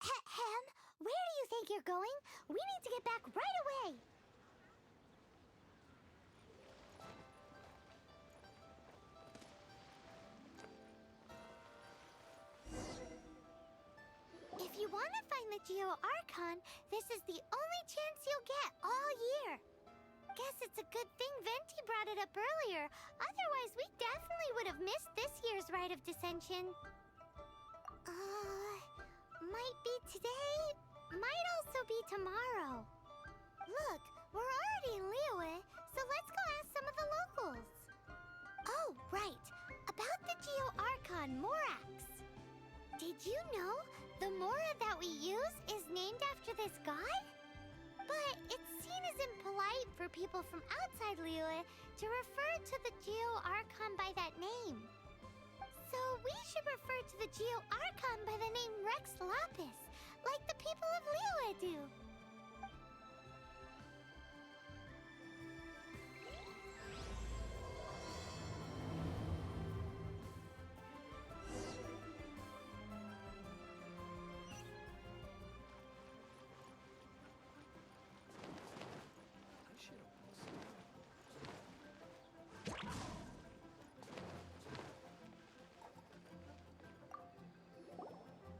Ahem, where do you think you're going? We need to get back right away. If you want to find the Geo-Archon, this is the only chance you'll get all year. Guess it's a good thing Venti brought it up earlier. Otherwise, we definitely would have missed this year's Rite of Dissension. Might be today, might also be tomorrow. Look, we're already in Liyue, so let's go ask some of the locals. Oh, right, about the Geo-Archon Morax. Did you know the Mora that we use is named after this god? But it's seen as impolite for people from outside Liyue to refer to the Geo-Archon by that name. So we should refer to the Geo-Archon by the name Rex Lapis, like the people of Liyue do.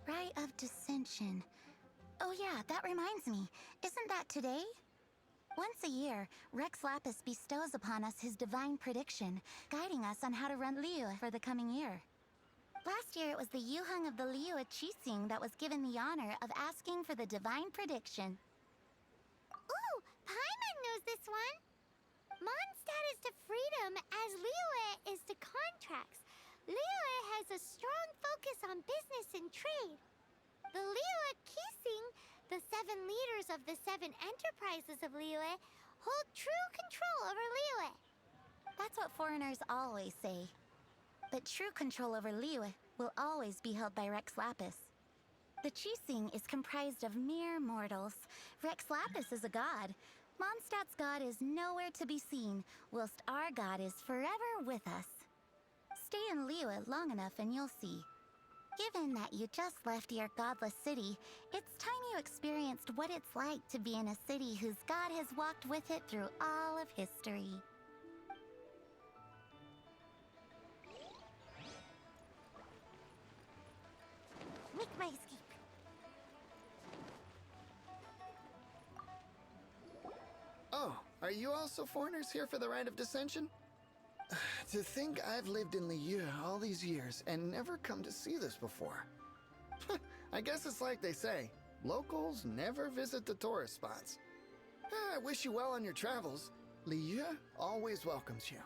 Rite of Dissension. Oh yeah, that reminds me. Isn't that today? Once a year, Rex Lapis bestows upon us his divine prediction, guiding us on how to run Liyue for the coming year. Last year, it was the Yuheng of the Liyue Qixing that was given the honor of asking for the divine prediction. Ooh, Paimon knows this one. Mondstadt is to freedom as Liyue is to contracts. Liyue has a strong focus on business and trade. The Liyue Qixing, the 7 leaders of the 7 enterprises of Liyue, hold true control over Liyue. That's what foreigners always say. But true control over Liyue will always be held by Rex Lapis. The Qixing is comprised of mere mortals. Rex Lapis is a god. Mondstadt's god is nowhere to be seen, whilst our god is forever with us. Stay in Liyue long enough and you'll see. Given that you just left your godless city, it's time you experienced what it's like to be in a city whose god has walked with it through all of history. Make my escape. Oh, are you also foreigners here for the Rite of Dissension? To think I've lived in Liyue all these years and never come to see this before. I guess it's like they say, locals never visit the tourist spots. I wish you well on your travels. Liyue always welcomes you.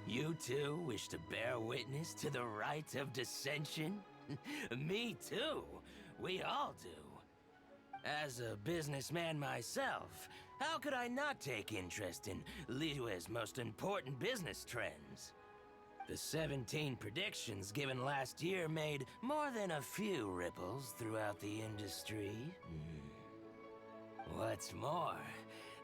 You too wish to bear witness to the Rite of Dissension? Me too. We all do. As a businessman myself, how could I not take interest in Liyue's most important business trends? The 17 predictions given last year made more than a few ripples throughout the industry. What's more,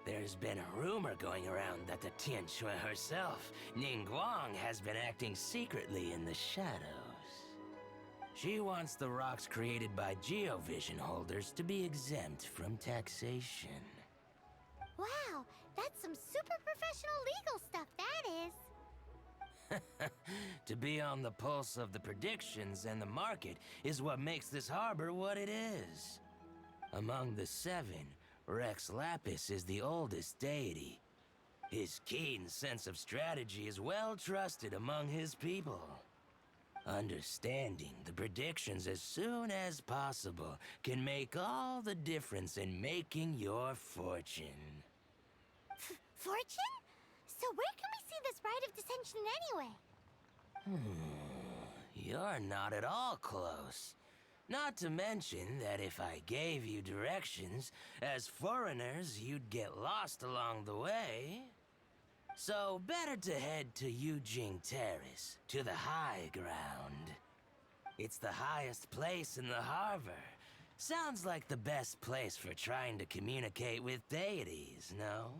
there's been a rumor going around that the Tianshui herself, Ningguang, has been acting secretly in the shadows. She wants the rocks created by Geovision holders to be exempt from taxation. Wow, that's some super professional legal stuff, that is. To be on the pulse of the predictions and the market is what makes this harbor what it is. Among the 7, Rex Lapis is the oldest deity. His keen sense of strategy is well trusted among his people. Understanding the predictions as soon as possible can make all the difference in making your fortune. Fortune? So where can we see this Rite of Dissension anyway? You're not at all close. Not to mention that if I gave you directions, as foreigners, you'd get lost along the way. So better to head to Yujing Terrace, to the high ground. It's the highest place in the harbor, Sounds like the best place for trying to communicate with deities, no?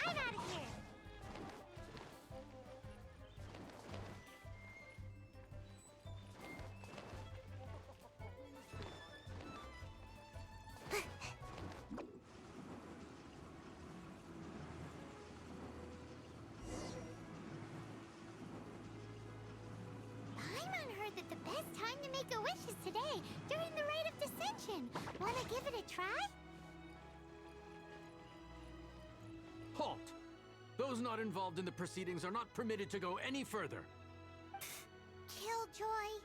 I'm out of here. Paimon heard that the best time to make a wish is today, during the Rite of Dissension. Wanna give it a try? Halt! Those not involved in the proceedings are not permitted to go any further. Killjoy.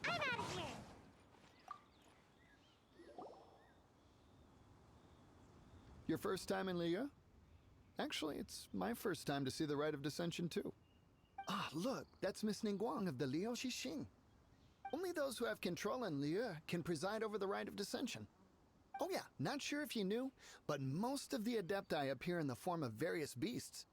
I'm out of here. Your first time in Liyue? Actually, it's my first time to see the Rite of Dissension, too. Ah, look, that's Miss Ningguang of the Liu Xixing. Only those who have control in Liyue can preside over the Rite of Dissension. Oh yeah, not sure if you knew, but most of the Adepti appear in the form of various beasts.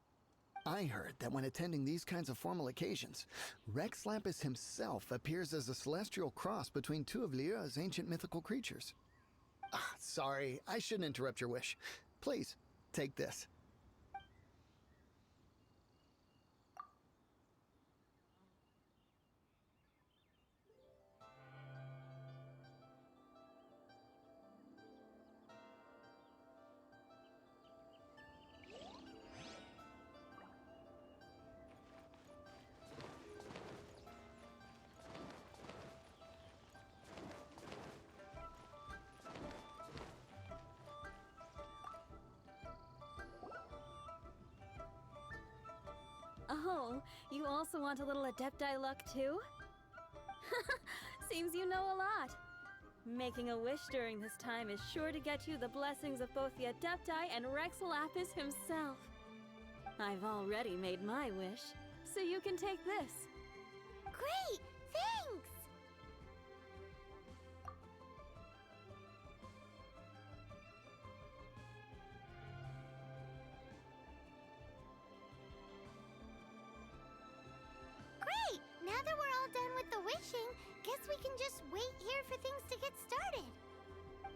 I heard that when attending these kinds of formal occasions, Rex Lapis himself appears as a celestial cross between two of Liyue's ancient mythical creatures. Ah, sorry, I shouldn't interrupt your wish. Please, take this. Oh, you also want a little Adepti luck too? Seems you know a lot. Making a wish during this time is sure to get you the blessings of both the Adepti and Rex Lapis himself. I've already made my wish, so you can take this. Great! Thanks! Great! Now that we're all done with the wishing, guess we can just wait here for things to get started.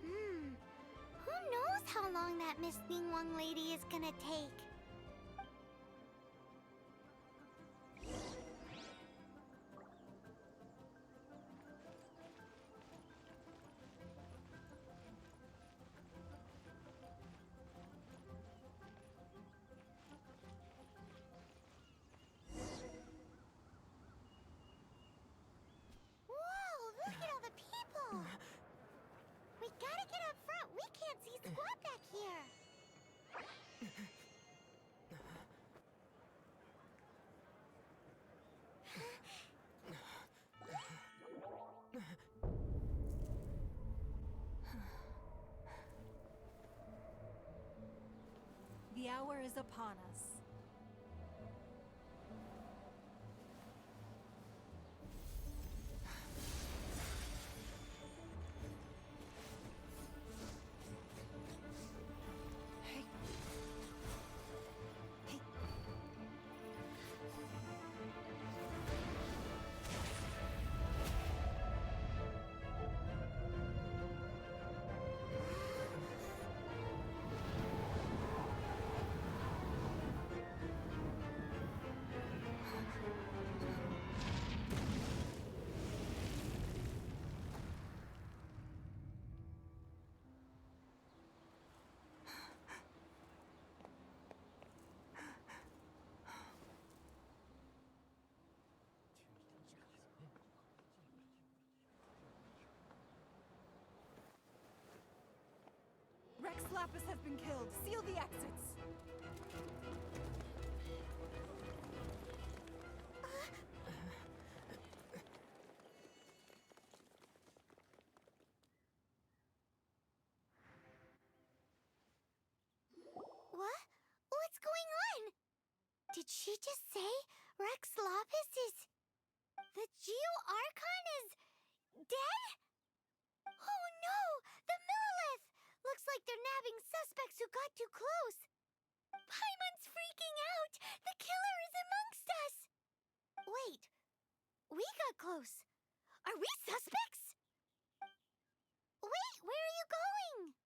Who knows how long that Miss Ningguang lady is gonna take? Whoa, look at all the people! We gotta get up front. We can't see squat back here. The hour is upon us. Rex Lapis has been killed. Seal the exits. Did she just say Rex Lapis is... The Geo Archon is... dead? Oh no! The Millilith! Looks like they're nabbing suspects who got too close. Paimon's freaking out! The killer is amongst us! Wait, we got close. Are we suspects? Wait, where are you going?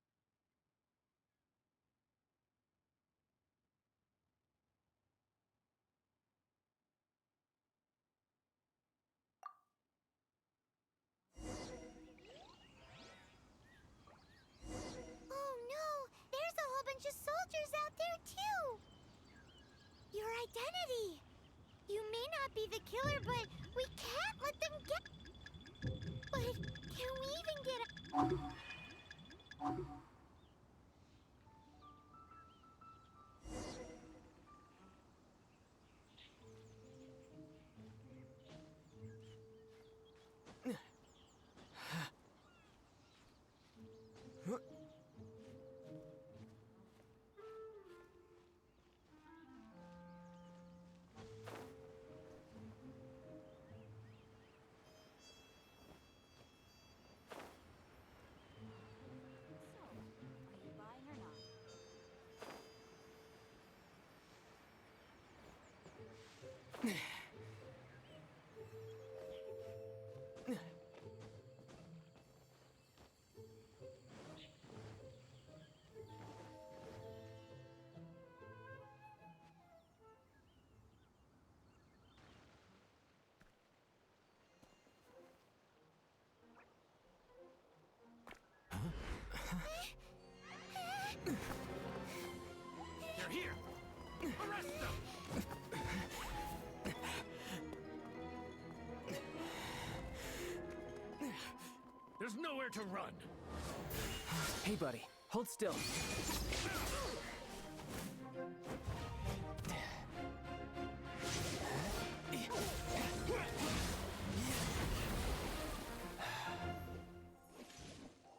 Oh no, there's a whole bunch of soldiers out there too. Your identity. You may not be the killer, but we can't let them get... But can we even get a... They're here! Arrest them! There's nowhere to run! Hey, buddy. Hold still.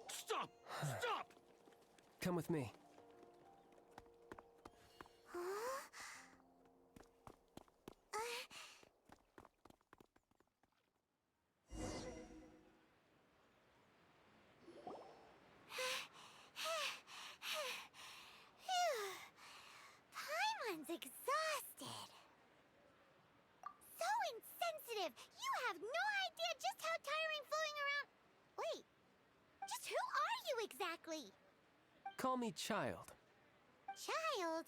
Stop! Stop! Come with me. Paimon's exhausted. So insensitive. You have no idea just how tiring floating around... Wait, just who are you exactly? Call me Child. Child?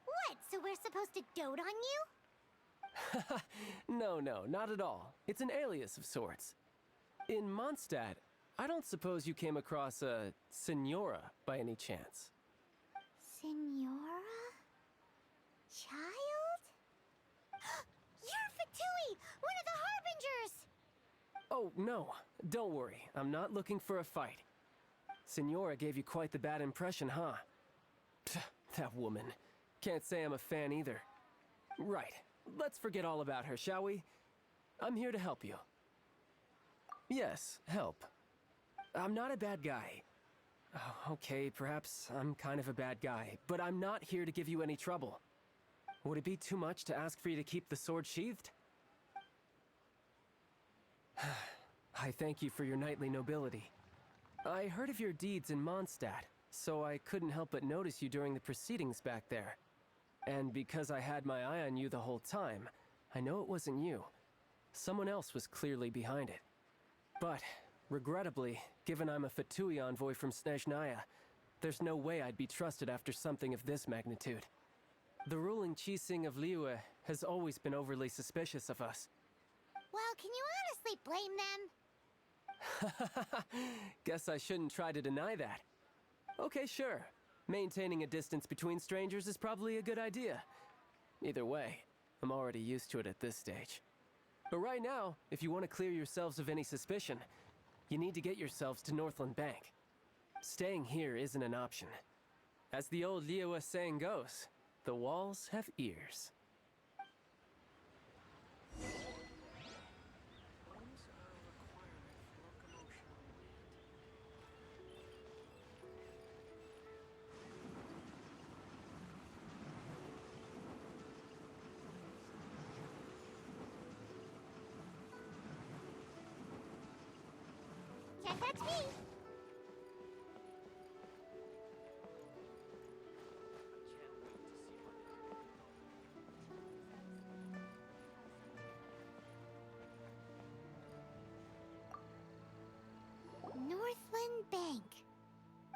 What, so we're supposed to dote on you? No, not at all. It's an alias of sorts. In Mondstadt, I don't suppose you came across a Senora by any chance. Senora? Child? You're Fatui, one of the Harbingers! Oh, no. Don't worry. I'm not looking for a fight. Senora gave you quite the bad impression, huh? Pfft, that woman. Can't say I'm a fan either. Right. Let's forget all about her, shall we? I'm here to help you. Yes, help. I'm not a bad guy. Oh, okay, perhaps I'm kind of a bad guy, but I'm not here to give you any trouble. Would it be too much to ask for you to keep the sword sheathed? I thank you for your knightly nobility. I heard of your deeds in Mondstadt, so I couldn't help but notice you during the proceedings back there. And because I had my eye on you the whole time, I know it wasn't you. Someone else was clearly behind it. But, regrettably, given I'm a Fatui envoy from Snezhnaya, there's no way I'd be trusted after something of this magnitude. The ruling Qixing of Liyue has always been overly suspicious of us. Well, can you honestly blame them? Guess I shouldn't try to deny that. Okay, sure. Maintaining a distance between strangers is probably a good idea. Either way, I'm already used to it at this stage. But right now, if you want to clear yourselves of any suspicion, you need to get yourselves to Northland Bank. Staying here isn't an option. As the old Liyue saying goes, the walls have ears. Can't catch me! Northland Bank.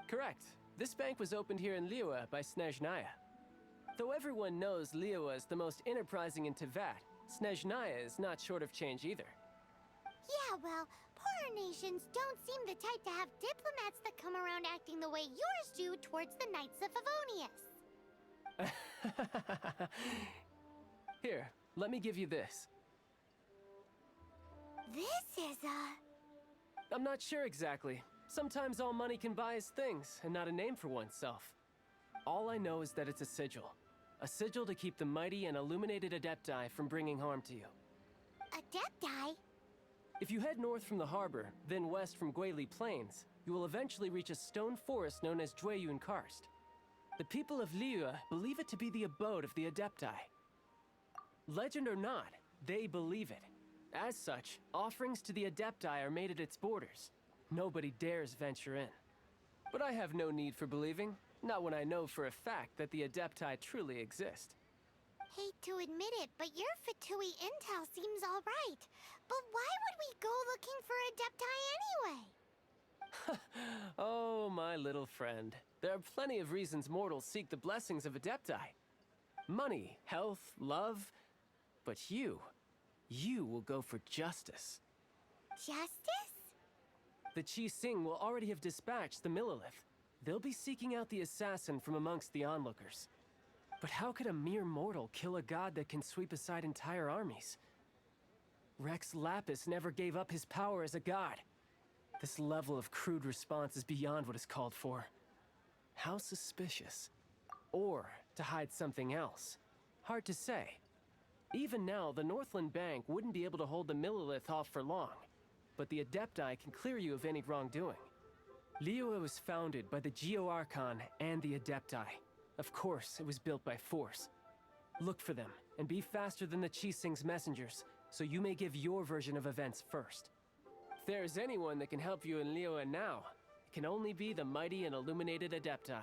Correct. This bank was opened here in Liyue by Snezhnaya. Though everyone knows Liyue is the most enterprising in Teyvat, Snezhnaya is not short of change either. Yeah, well, poorer nations don't seem the type to have diplomats that come around acting the way yours do towards the Knights of Favonius. Here, let me give you this. This is a... I'm not sure exactly. Sometimes all money can buy is things, and not a name for oneself. All I know is that it's a sigil. A sigil to keep the mighty and illuminated Adepti from bringing harm to you. Adepti? If you head north from the harbor, then west from Guili Plains, you will eventually reach a stone forest known as Jueyun Karst. The people of Liyue believe it to be the abode of the Adepti. Legend or not, they believe it. As such, offerings to the Adepti are made at its borders. Nobody dares venture in. But I have no need for believing, not when I know for a fact that the Adepti truly exist. Hate to admit it, but your Fatui intel seems alright. But why would we go looking for Adepti anyway? Oh, my little friend. There are plenty of reasons mortals seek the blessings of Adepti. Money, health, love. But you will go for justice. Justice? The Qi Sing will already have dispatched the Millilith. They'll be seeking out the assassin from amongst the onlookers. But how could a mere mortal kill a god that can sweep aside entire armies? Rex Lapis never gave up his power as a god. This level of crude response is beyond what is called for. How suspicious. Or to hide something else. Hard to say. Even now, the Northland Bank wouldn't be able to hold the Millilith off for long. But the Adepti can clear you of any wrongdoing. Liyue was founded by the Geo Archon and the Adepti. Of course, it was built by force. Look for them, and be faster than the Qi Sing's messengers, so you may give your version of events first. If there is anyone that can help you in Liyue now, it can only be the mighty and illuminated Adepti.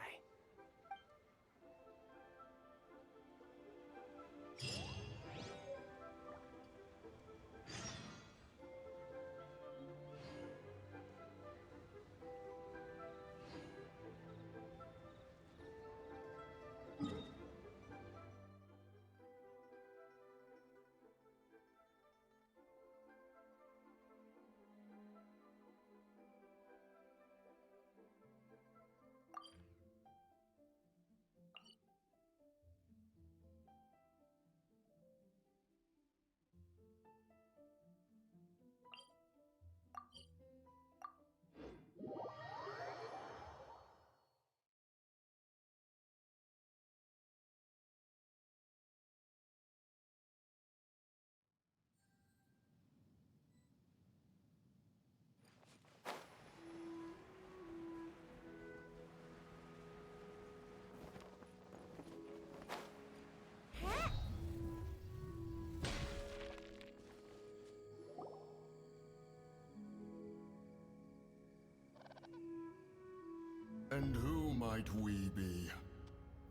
And who might we be?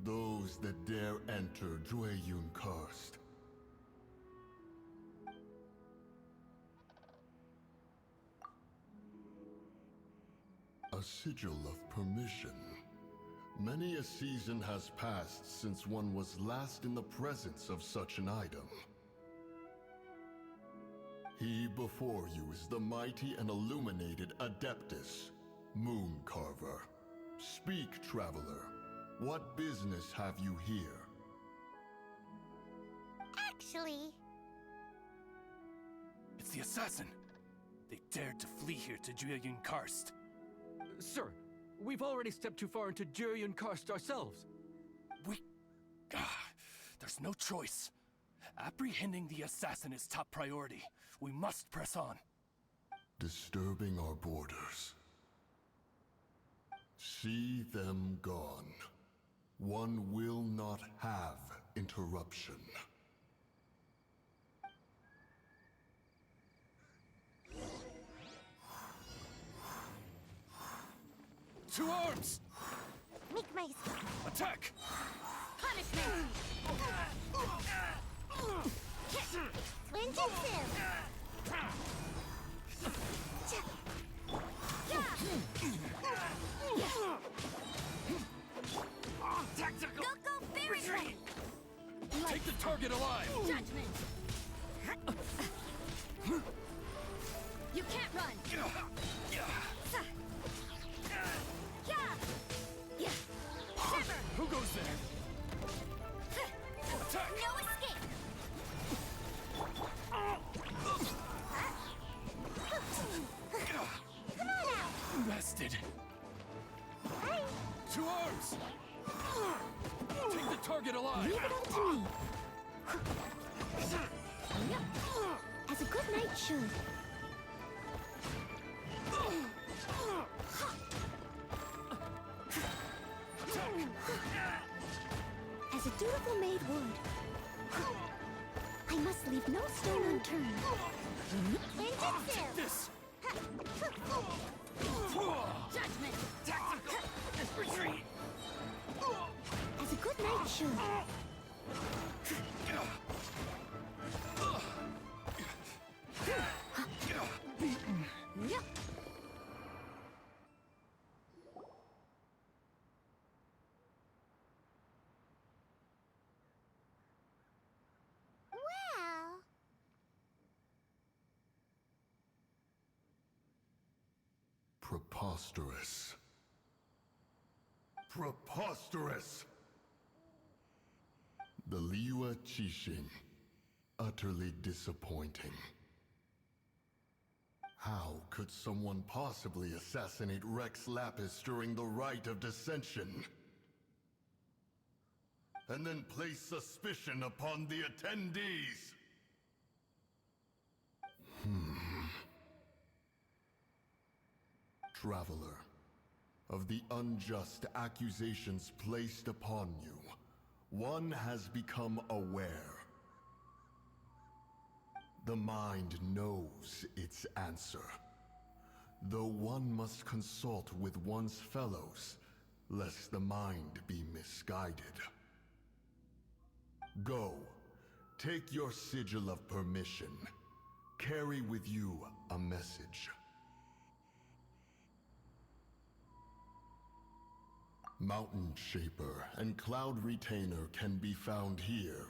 Those that dare enter Jueyun Karst. A sigil of permission. Many a season has passed since one was last in the presence of such an item. He before you is the mighty and illuminated Adeptus, Mooncarver. Speak, traveler. What business have you here? Actually... It's the assassin! They dared to flee here to Jueyun Karst. Sir, we've already stepped too far into Jueyun Karst ourselves. There's no choice. Apprehending the assassin is top priority. We must press on. Disturbing our borders. See them gone. One will not have interruption. To arms! Make my escape. Attack! Punishment! Ninjutsu! Tactical! Go, Fairy Blade! Take the target alive! Judgment! You can't run! Shiver! Who goes there? Attack! No escape! Come on out! Bested. Hey, To arms! Take the target alive! leave it up to me. As a good knight should. As a dutiful maid would. I must leave no stone unturned. Ninjutsu! This! Judgment! Tactical! Retreat! As a good knight should. Yep. Well, Preposterous. Preposterous! The Liyue Qixing. Utterly disappointing. How could someone possibly assassinate Rex Lapis during the Rite of Dissension? And then place suspicion upon the attendees? Traveler, of the unjust accusations placed upon you, one has become aware. The mind knows its answer, though one must consult with one's fellows, lest the mind be misguided. Go, take your sigil of permission. Carry with you a message. Mountain Shaper and Cloud Retainer can be found here.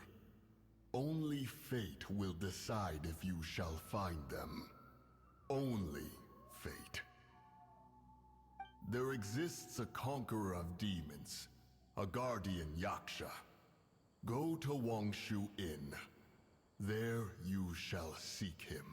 Only fate will decide if you shall find them. Only fate. There exists a conqueror of demons, a guardian Yaksha. Go to Wangshu Inn. There you shall seek him.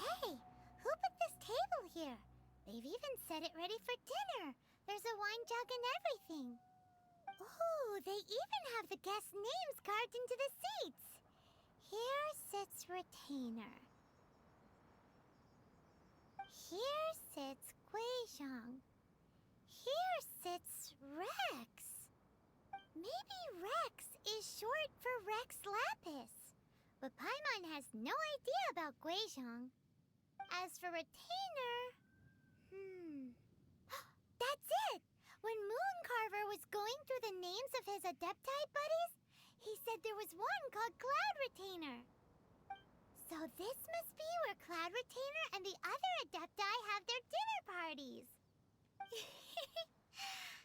hey, who put this table here? They've even set it ready for dinner. There's a wine jug and everything. Ooh, they even have the guests' names carved into the seats. Here sits Retainer. Here sits Guizhong. Rex. Maybe Rex is short for Rex Lapis. But Paimon has no idea about Guizhong. As for retainer... That's it! When Mooncarver was going through the names of his Adepti buddies, he said there was one called Cloud Retainer. So this must be where Cloud Retainer and the other Adepti have their dinner parties.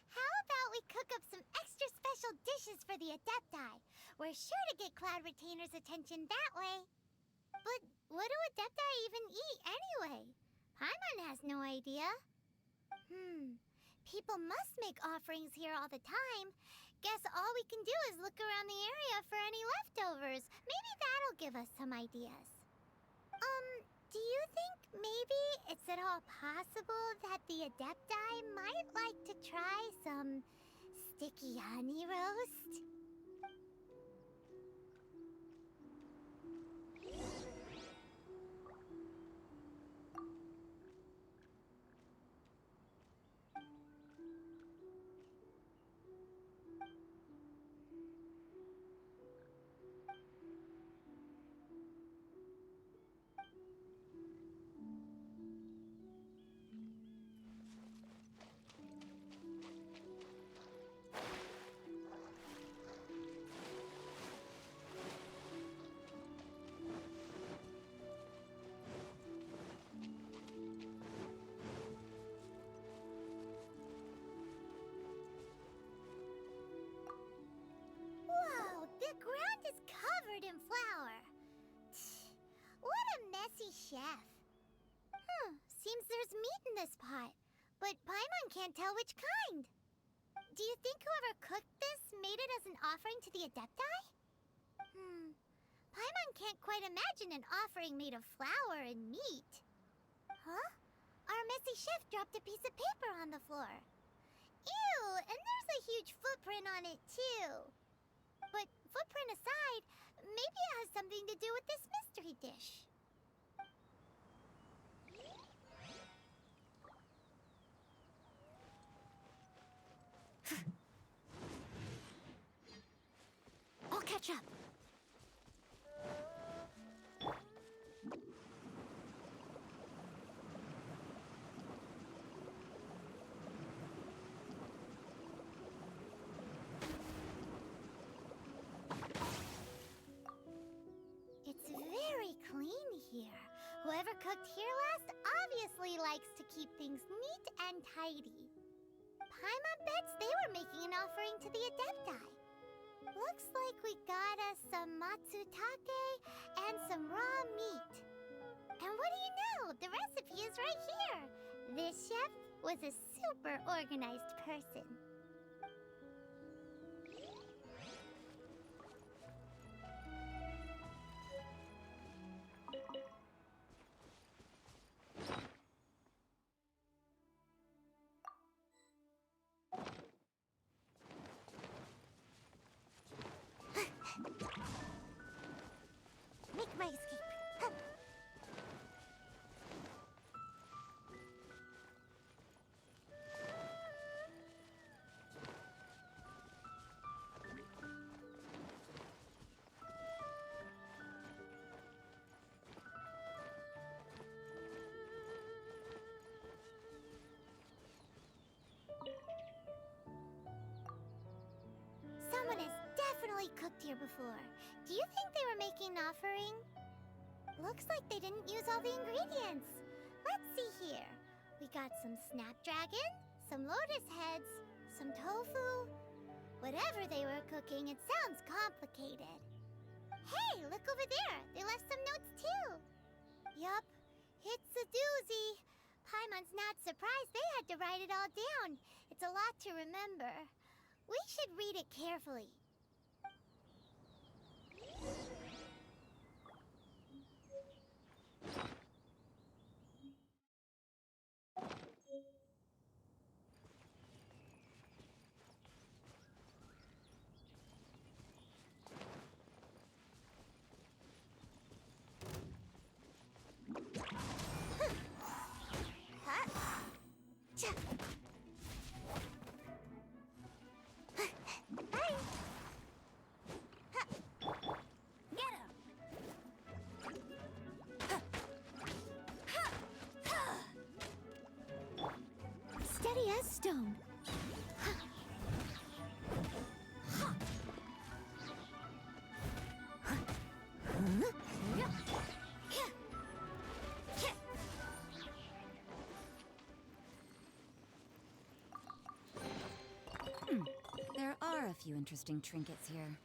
How about we cook up some extra special dishes for the Adepti? We're sure to get Cloud Retainer's attention that way. But what do Adepti even eat anyway? Paimon has no idea. People must make offerings here all the time. Guess all we can do is look around the area for any leftovers. Maybe that'll give us some ideas. Do you think maybe it's at all possible that the Adepti might like to try some sticky honey roast? The ground is covered in flour. What a messy chef. Seems there's meat in this pot, but Paimon can't tell which kind. Do you think whoever cooked this made it as an offering to the Adepti? Paimon can't quite imagine an offering made of flour and meat. Huh? Our messy chef dropped a piece of paper on the floor. Ew, and there's a huge footprint on it too. But footprint aside, maybe it has something to do with this mystery dish. I'll catch up. It's very clean here. Whoever cooked here last obviously likes to keep things neat and tidy. Paimon bets they were making an offering to the Adepti. Looks like we got us some matsutake and some raw meat. And what do you know? The recipe is right here. This chef was a super organized person. Make my escape. Someone has definitely cooked here before. Do you think they were making an offering? Looks like they didn't use all the ingredients. Let's see here. We got some snapdragon, some lotus heads, some tofu. Whatever they were cooking, it sounds complicated. Hey, look over there. They left some notes too. Yup, it's a doozy. Paimon's not surprised they had to write it all down. It's a lot to remember. We should read it carefully. Inez Stone. There are a few interesting trinkets here.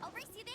I'll race you there.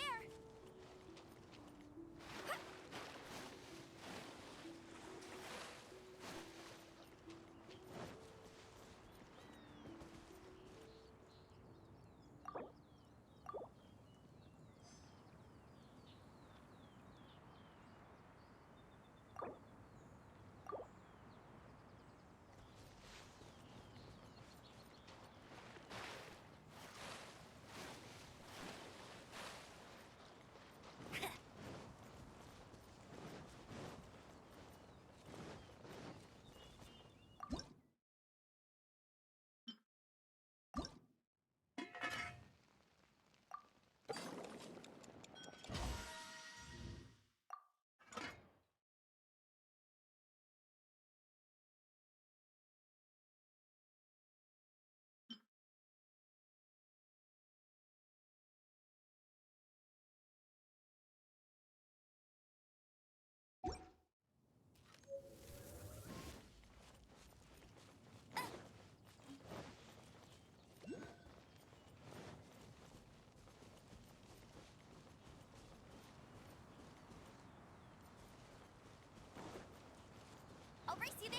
I'll race you there.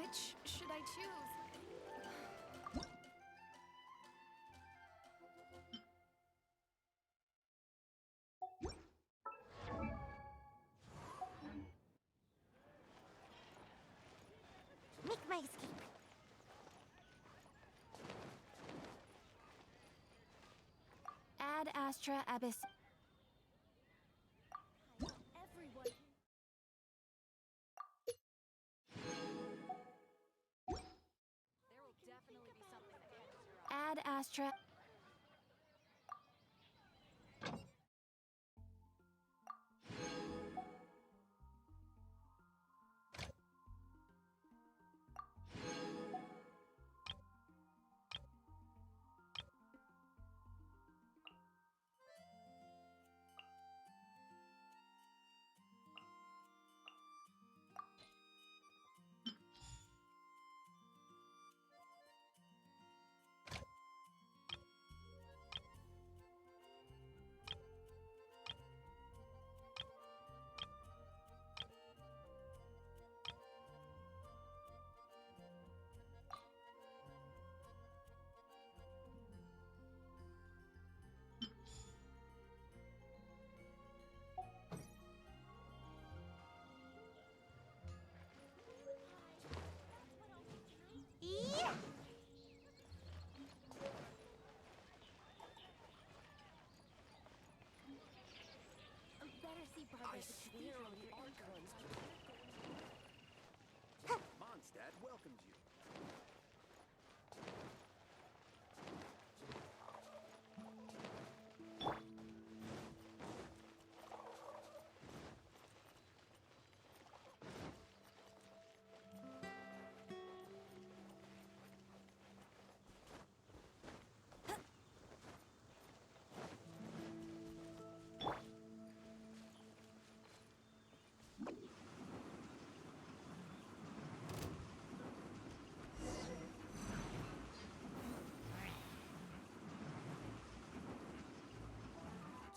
Which should I choose? Make my escape. Ad Astra Abyss. Everyone. There will definitely be something that catches your eye. Ad Astra. Yeah! Better see Barbara the Spear on the archives. Mondstadt welcomes you.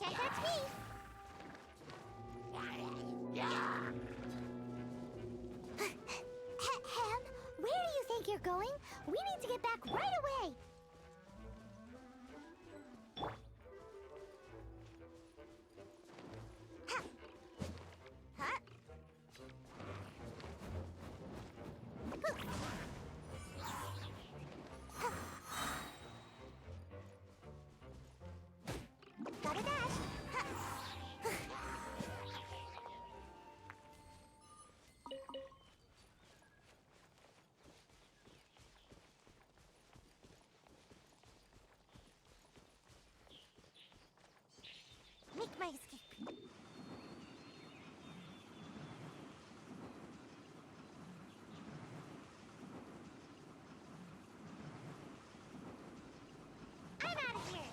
Can't touch me! Hem, where do you think you're going? We need to get back right away! Ha! Huh? Gotta dash! Make my escape. I'm out of here!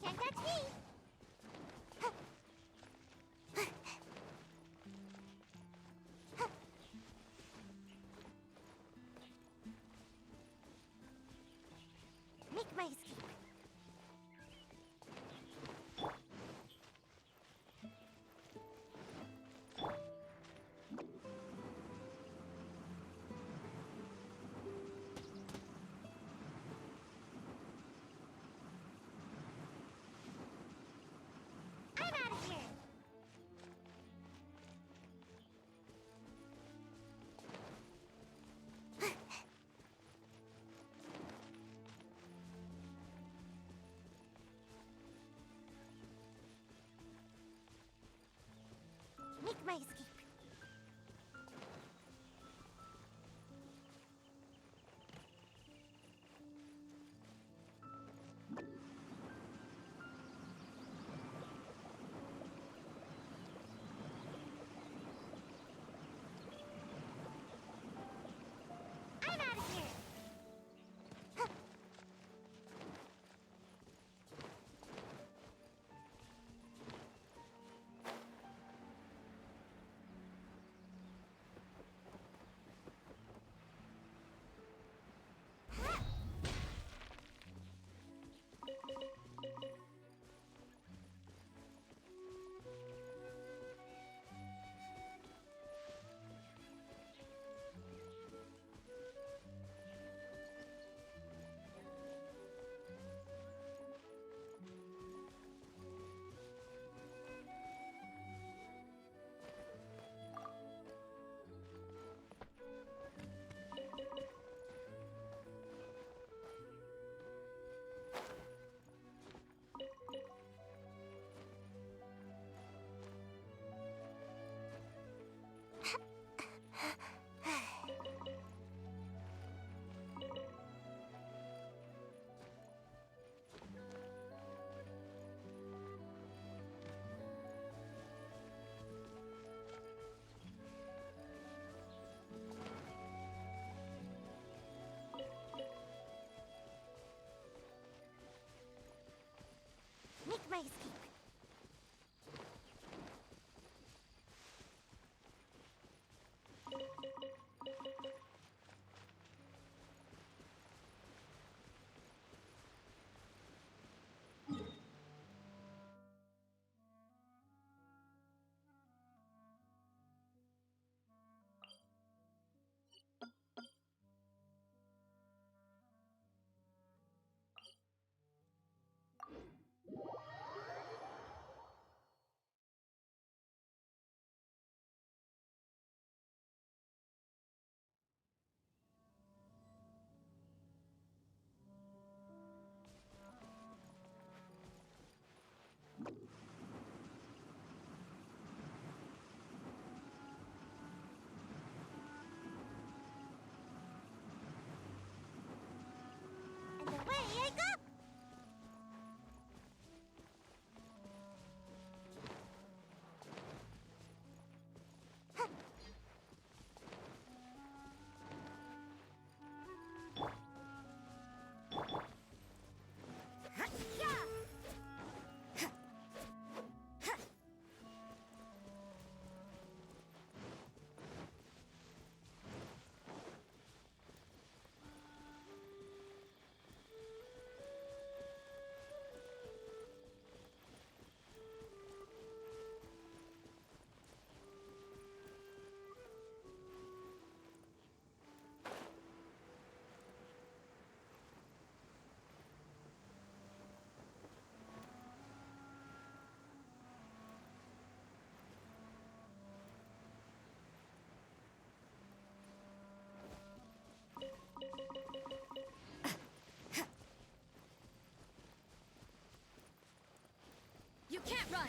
Can't touch me! Make my escape. I'm out of here! Make my escape. I'm out of here! my escape. And away I go! You can't run!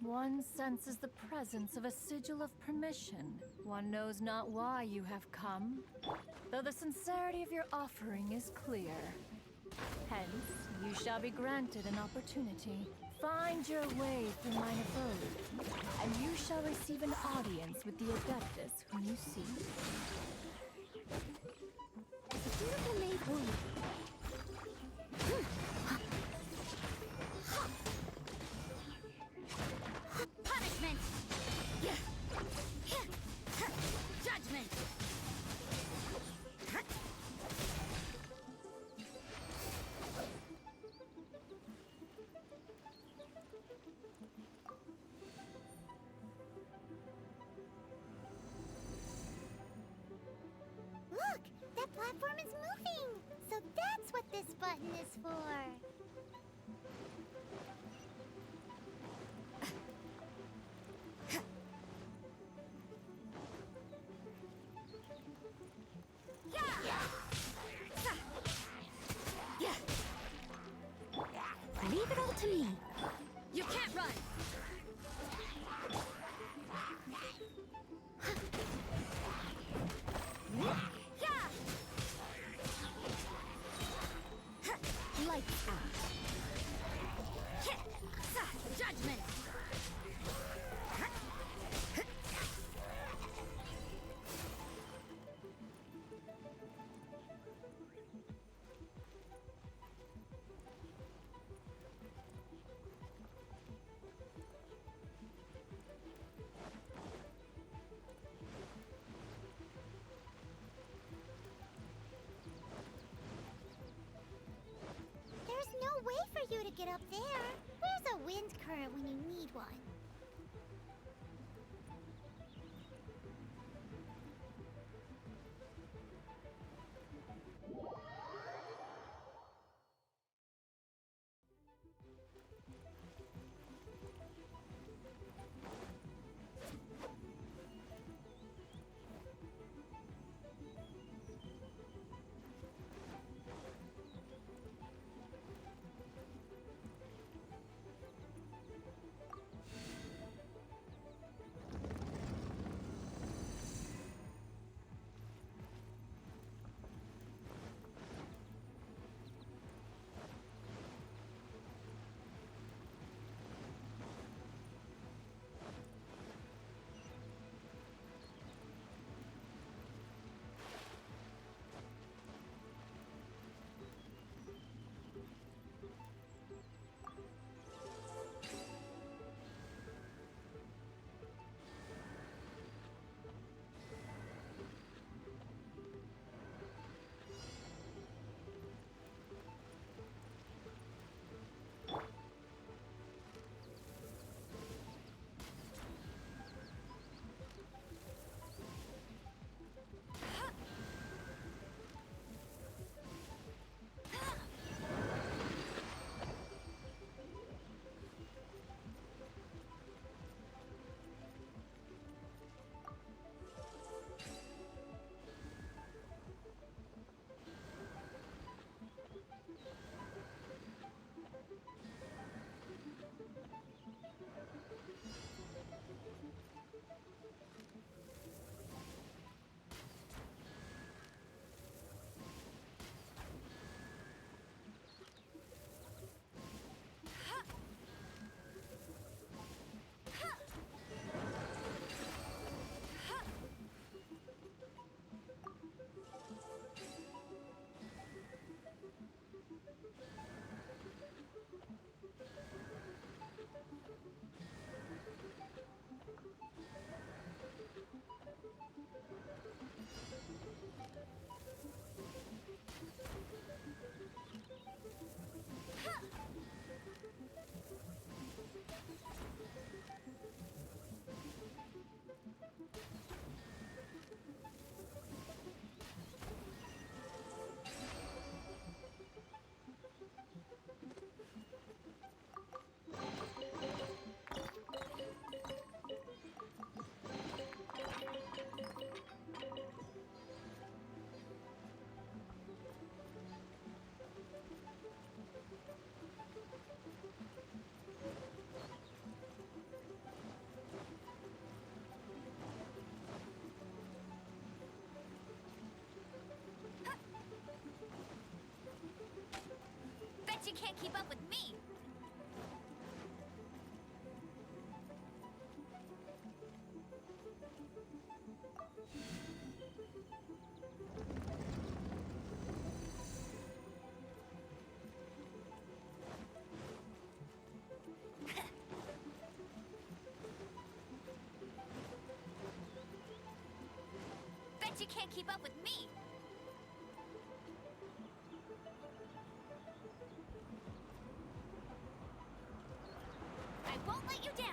One senses the presence of a sigil of permission. One knows not why you have come, though the sincerity of your offering is clear. Hence, you shall be granted an opportunity. Find your way through mine abode, and you shall receive an audience with the Adeptus whom you seek. The beautiful maid who... Punishment! Judgment! Look! That platform is moving! So that's what this button is for! Leave it all to me. You can't run. Lights out. Judgment. There's no way for you to get up there. Where's a wind current when you need one? you can't keep up with me! Bet you can't keep up with me! I won't let you down!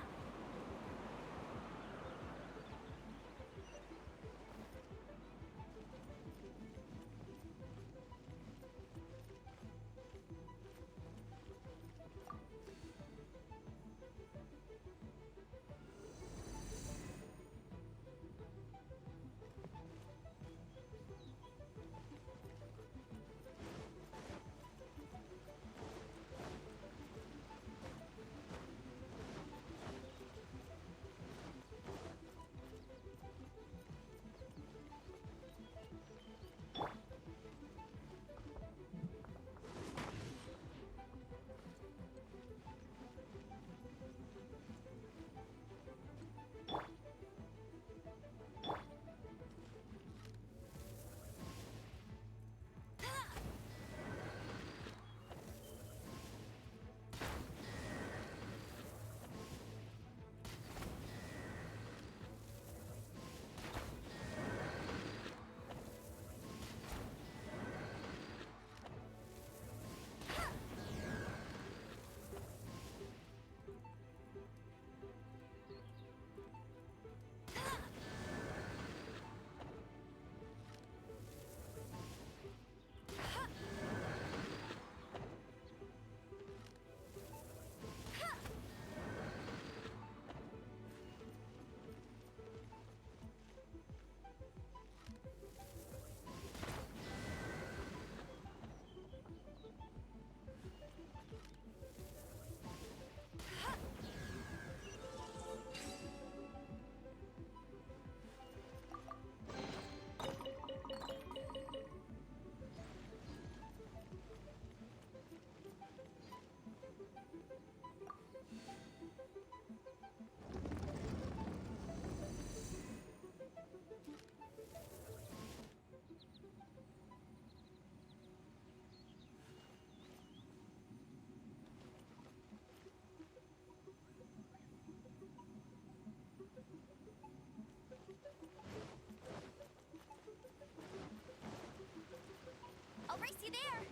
I'll race you there!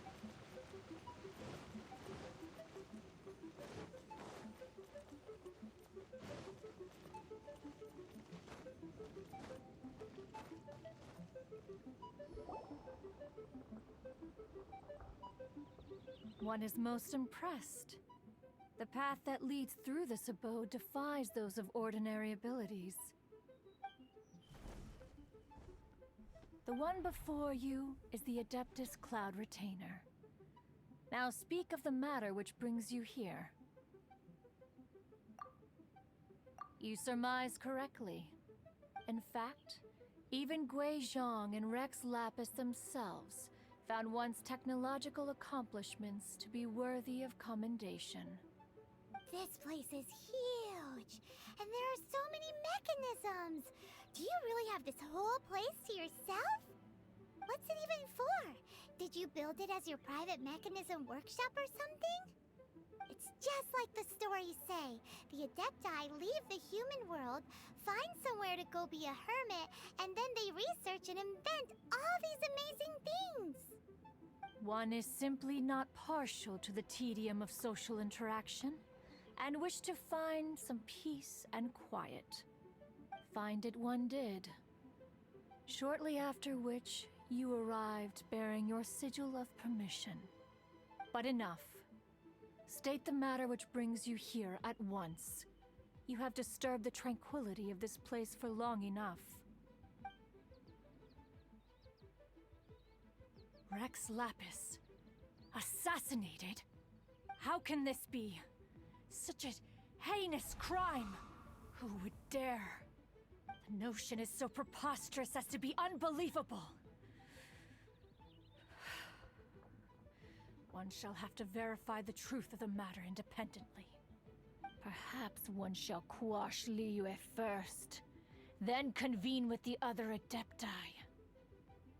One is most impressed. The path that leads through this abode defies those of ordinary abilities. The one before you is the Adeptus Cloud Retainer. Now speak of the matter which brings you here. You surmise correctly. In fact, even Gui Zhang and Rex Lapis themselves found one's technological accomplishments to be worthy of commendation. This place is huge, and there are so many mechanisms. Do you really have this whole place to yourself? What's it even for? Did you build it as your private mechanism workshop or something? It's just like the stories say. The Adepti leave the human world, find somewhere to go be a hermit, and then they research and invent all these amazing things. One is simply not partial to the tedium of social interaction, and wished to find some peace and quiet. Find it one did. Shortly after which, you arrived bearing your sigil of permission. But enough. State the matter which brings you here at once. You have disturbed the tranquility of this place for long enough. Rex Lapis. Assassinated? How can this be? Such a heinous crime! Who would dare? The notion is so preposterous as to be unbelievable. one shall have to verify the truth of the matter independently. Perhaps one shall quash Liyue first, then convene with the other Adepti.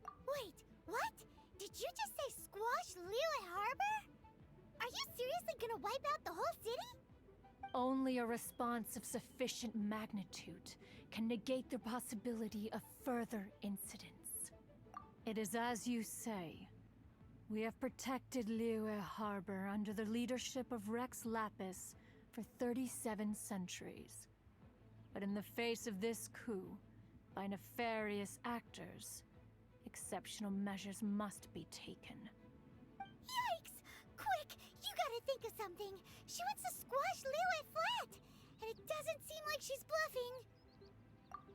Wait, what? Did you just say squash Liyue Harbor? Are you seriously gonna wipe out the whole city? Only a response of sufficient magnitude can negate the possibility of further incidents. It is as you say. We have protected Liyue Harbor under the leadership of Rex Lapis for 37 centuries. But in the face of this coup, by nefarious actors, exceptional measures must be taken. Yikes! Quick, you gotta think of something. She wants to squash Liyue flat, and it doesn't seem like she's bluffing.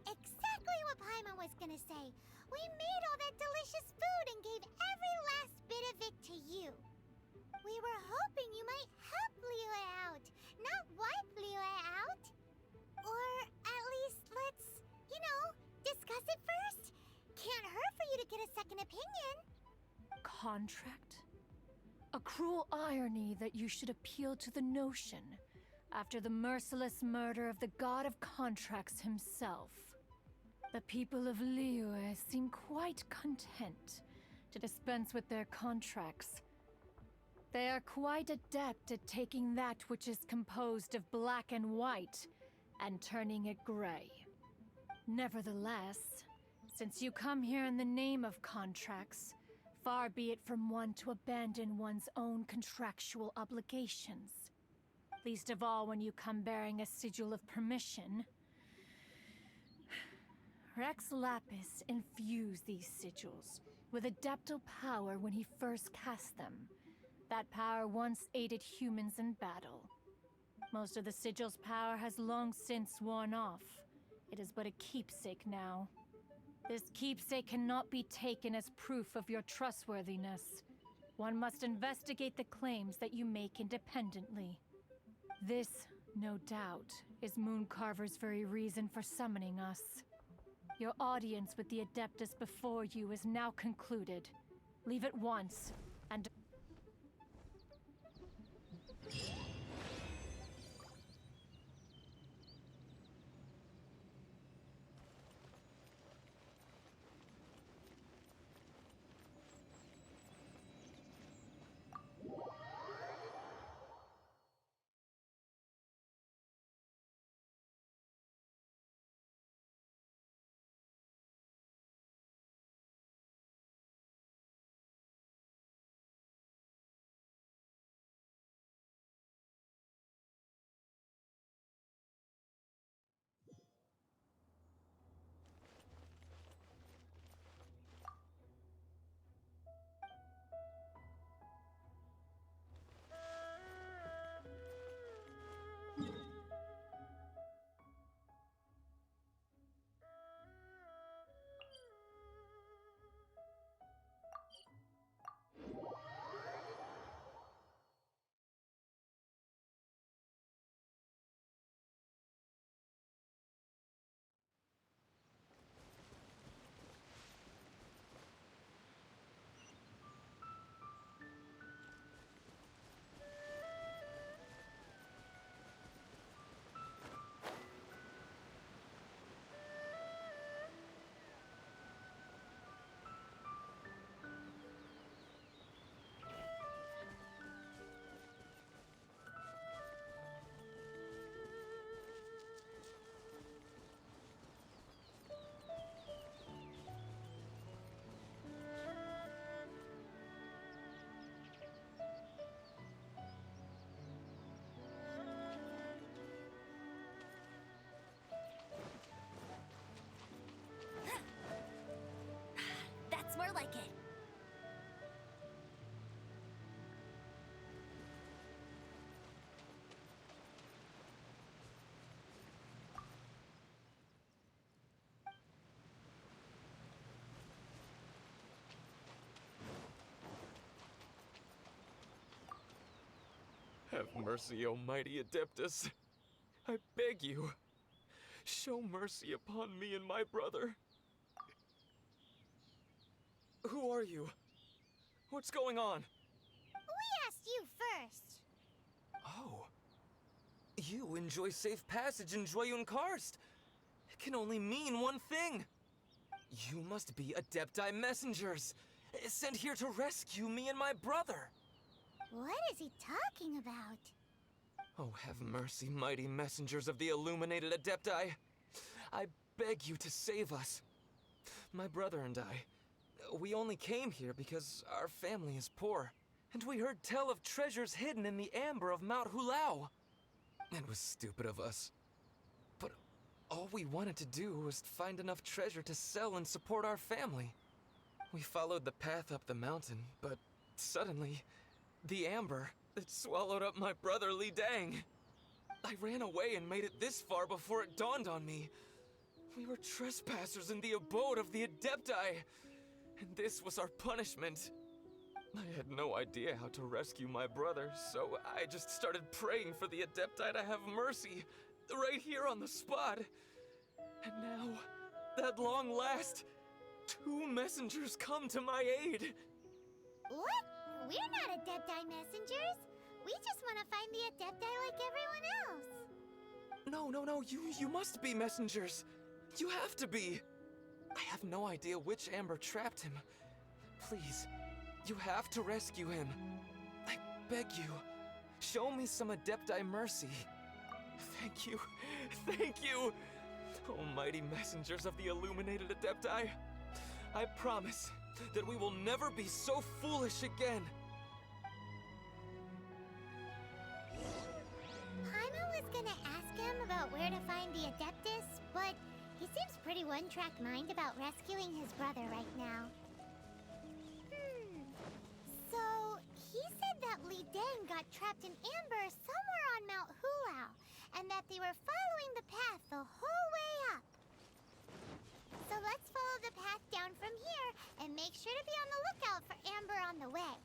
Exactly what Paimon was gonna say. We made all that delicious food and gave every last bit of it to you. We were hoping you might help Liyue out, not wipe Liyue out. Or at least let's, discuss it first. Can't hurt for you to get a second opinion. Contract? A cruel irony that you should appeal to the notion after the merciless murder of the god of contracts himself. The people of Liyue seem quite content to dispense with their contracts. They are quite adept at taking that which is composed of black and white and turning it gray. Nevertheless, since you come here in the name of contracts, far be it from one to abandon one's own contractual obligations. Least of all when you come bearing a sigil of permission. Rex Lapis infused these sigils with adeptal power when he first cast them. That power once aided humans in battle. Most of the sigil's power has long since worn off. It is but a keepsake now. This keepsake cannot be taken as proof of your trustworthiness. One must investigate the claims that you make independently. This, no doubt, is Mooncarver's very reason for summoning us. Your audience with the Adeptus before you is now concluded. Leave at once, and... That's more like it. Have mercy, O mighty Adeptus. I beg you. Show mercy upon me and my brother. Who are you? What's going on? We you first. Oh. You enjoy safe passage in Joyun Karst. It can only mean one thing. You must be Adepti messengers, sent here to rescue me and my brother. What is he talking about? Oh, have mercy, mighty messengers of the illuminated Adepti. I beg you to save us. My brother and I, we only came here because our family is poor, and we heard tell of treasures hidden in the amber of Mount Hulao. It was stupid of us. But all we wanted to do was find enough treasure to sell and support our family. We followed the path up the mountain, but suddenly, the amber, it swallowed up my brother Li Dang. I ran away and made it this far before it dawned on me. We were trespassers in the abode of the Adepti, and this was our punishment. I had no idea how to rescue my brother, so I just started praying for the Adepti to have mercy, right here on the spot. And now, at long last, 2 messengers come to my aid. What? We're not Adepti messengers. We just want to find the Adepti like everyone else. No, you must be messengers. You have to be. I have no idea which amber trapped him. Please, you have to rescue him. I beg you, show me some Adepti mercy. Thank you, thank you. Oh, mighty messengers of the illuminated Adepti. I promise that we will never be so foolish again. Paimon was gonna ask him about where to find the Adeptus, but he seems pretty one-track mind about rescuing his brother right now. So, he said that Li Dang got trapped in amber somewhere on Mount Hulao, and that they were following the path the whole way up. So let's follow the path down from here and make sure to be on the lookout for amber on the way.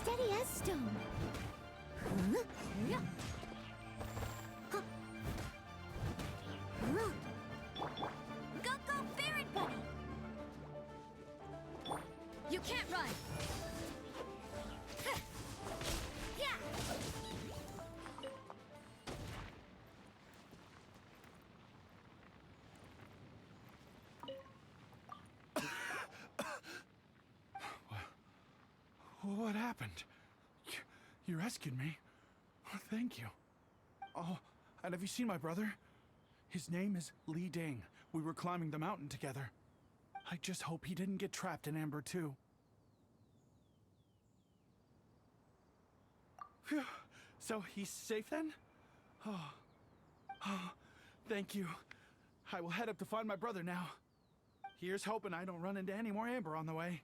Steady as stone. Go, go, Baron Bunny! You can't run! What happened? You rescued me. Oh, thank you. Oh, and have you seen my brother? His name is Li Dang. We were climbing the mountain together. I just hope he didn't get trapped in amber too. Phew. So he's safe then? Oh, thank you. I will head up to find my brother now. Here's hoping I don't run into any more amber on the way.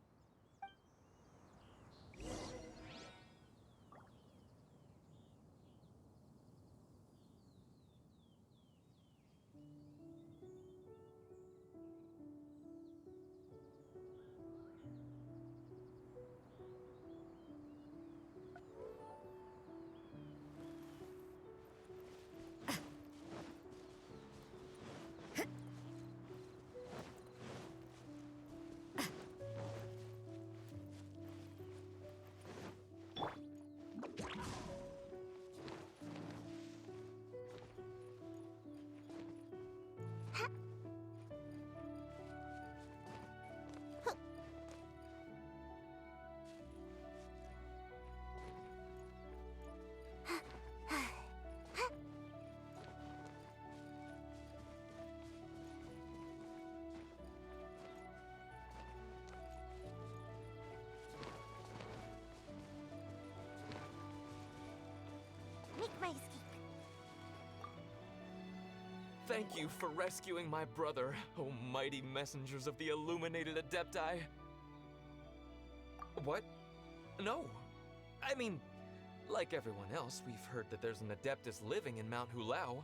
Thank you for rescuing my brother, oh mighty messengers of the illuminated Adepti. What? No. I mean, like everyone else, we've heard that there's an Adeptus living in Mount Hulao.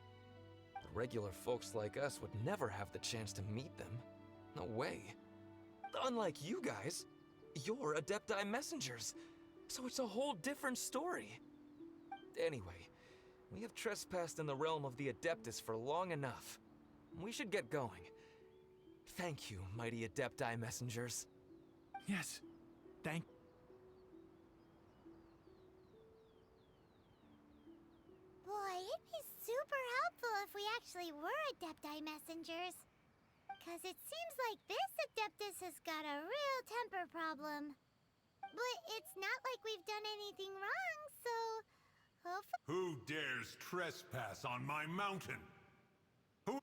But regular folks like us would never have the chance to meet them. No way. Unlike you guys, you're Adepti messengers, so it's a whole different story. Anyway, we have trespassed in the realm of the Adeptus for long enough. We should get going. Thank you, mighty Adepti messengers. Yes, thank. Boy, it'd be super helpful if we actually were Adepti messengers. Cause it seems like this Adeptus has got a real temper problem. But it's not like we've done anything wrong, so hopefully. Who dares trespass on my mountain? Who?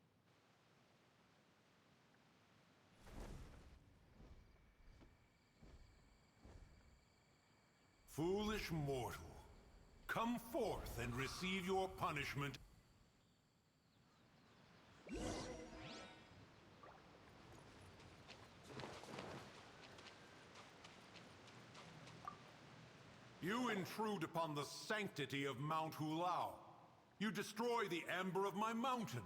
Foolish mortal, come forth and receive your punishment. You intrude upon the sanctity of Mount Hulao. You destroy the amber of my mountain.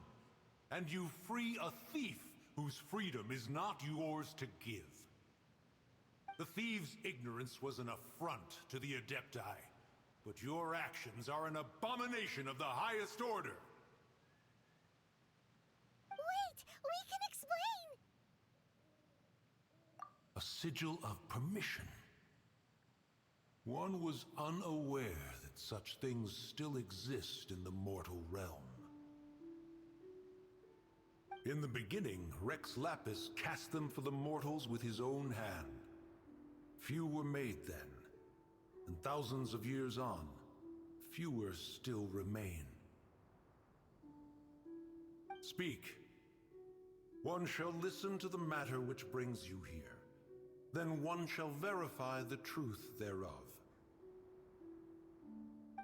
And you free a thief whose freedom is not yours to give. The thief's ignorance was an affront to the Adepti, but your actions are an abomination of the highest order. Wait! We can explain! A sigil of permission. One was unaware that such things still exist in the mortal realm. In the beginning, Rex Lapis cast them for the mortals with his own hand. Few were made then, and thousands of years on, fewer still remain. Speak. One shall listen to the matter which brings you here. Then one shall verify the truth thereof.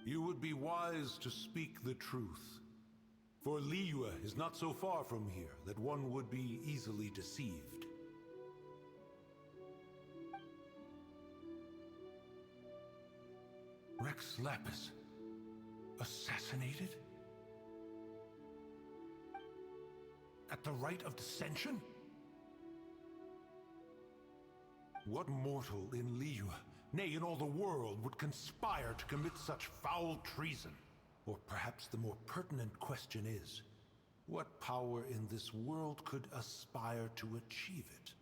You would be wise to speak the truth, for Liyue is not so far from here that one would be easily deceived. Rex Lapis, assassinated? At the rite of dissension? What mortal in Liyue, nay, in all the world, would conspire to commit such foul treason? Or perhaps the more pertinent question is, what power in this world could aspire to achieve it?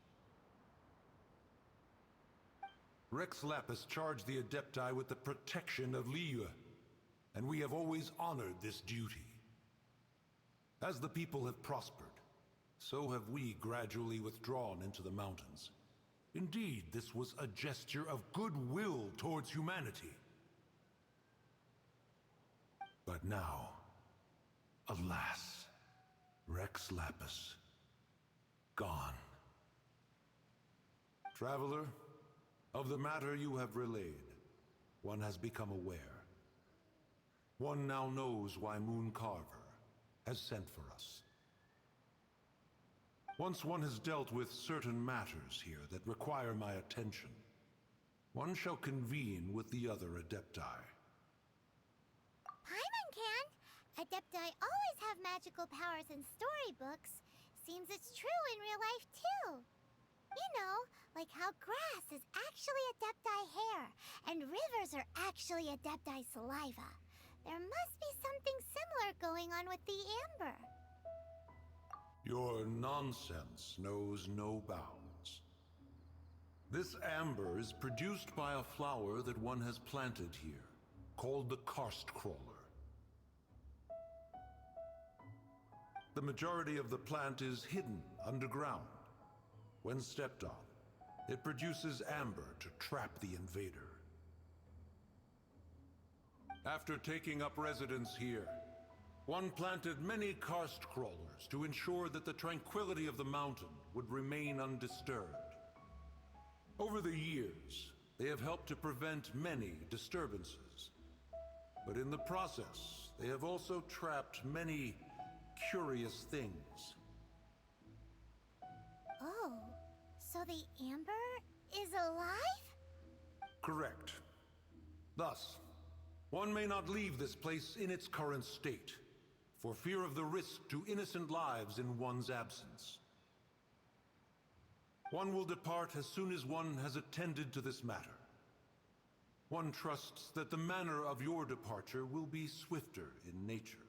Rex Lapis charged the Adepti with the protection of Liyue, and we have always honored this duty. As the people have prospered, so have we gradually withdrawn into the mountains. Indeed, this was a gesture of goodwill towards humanity. But now, alas, Rex Lapis, gone. Traveler, of the matter you have relayed, one has become aware. One now knows why Moon Carver has sent for us. Once one has dealt with certain matters here that require my attention, one shall convene with the other Adepti. Paimon can! Adepti always have magical powers in storybooks. Seems it's true in real life, too. You know, like how grass is actually Adepti hair, and rivers are actually Adepti saliva. There must be something similar going on with the amber. Your nonsense knows no bounds. This amber is produced by a flower that one has planted here, called the karst crawler. The majority of the plant is hidden underground. When stepped on, it produces amber to trap the invader. After taking up residence here, one planted many karst crawlers to ensure that the tranquility of the mountain would remain undisturbed. Over the years, they have helped to prevent many disturbances. But in the process, they have also trapped many curious things. Oh, so the amber is alive? Correct. Thus, one may not leave this place in its current state, for fear of the risk to innocent lives in one's absence. One will depart as soon as one has attended to this matter. One trusts that the manner of your departure will be swifter in nature.